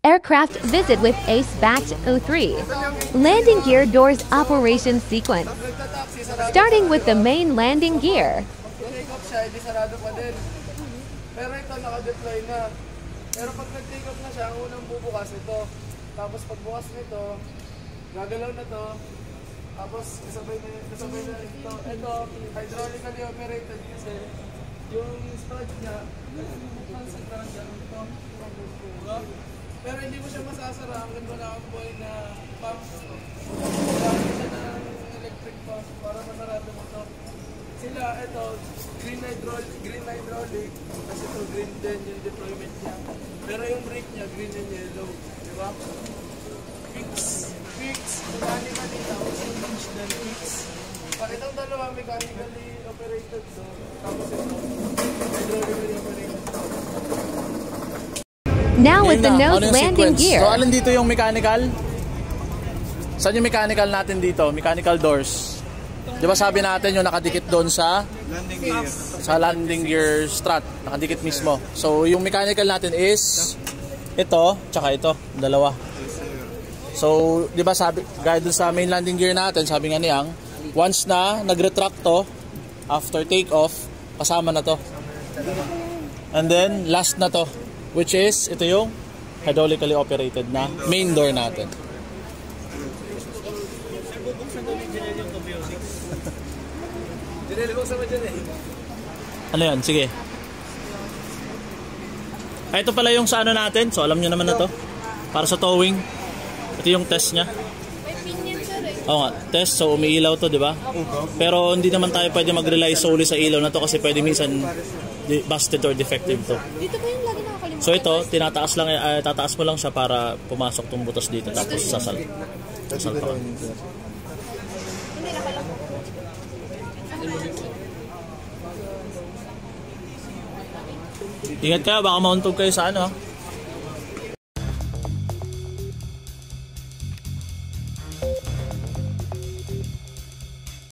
aircraft visit with Ace Batch 03. Landing gear doors operation sequence. Starting with the main landing gear. Take off siya, hindi sarado pa din. Pero ito naka-deploy na. Pero pag nag-take off na siya, ang unang bubukas ito. Tapos pagbukas nito, gagalaw na to. Tapos kasabay na ito. Ito, hydraulically operated kasi yung strut niya, bubuksan sa ground dyan ito. Pero hindi mo siya masasara hanggang wala kang buhay na pump. Kailangan siya ng electric pump para masarado mo ito. Sila, ito, green hydraulic, kasi ito green din yung deployment niya. Pero yung brake niya, green and yellow. Diba? Fix, mechanically, tapos yung winch din, fix. Pag itong dalawa, mechanically operated to, tapos ito, hydraulically operated to. Now with the nose landing gear. So, alin dito yung mechanical? Saan yung mechanical natin dito? Mechanical doors. Di ba sabi natin yung nakadikit doon sa landing gear strut, nakadikit mismo. So yung mechanical natin is ito, tsaka ito, dalawa. So di ba sabi, gaya doon sa main landing gear natin, sabi nga niyang, once na nag-retract to, after take off, kasama na to. And then last na to, which is ito yung hydraulically operated na main door natin. Ano yan? Sige. Ay, ito pala yung sa ano natin. So alam nyo naman na to. Para sa towing. Ito yung test nya. Oo nga, test. So umiilaw to, di ba? Pero hindi naman tayo pwede mag-rely solely sa ilaw na to kasi pwede minsan busted or defective to. Dito ba yung lagi nakakalimutan? So ito, tinataas lang, tataas mo lang siya para pumasok tong butas dito tapos sasal pa. Ingat kayo, baka mauntog kayo sa ano.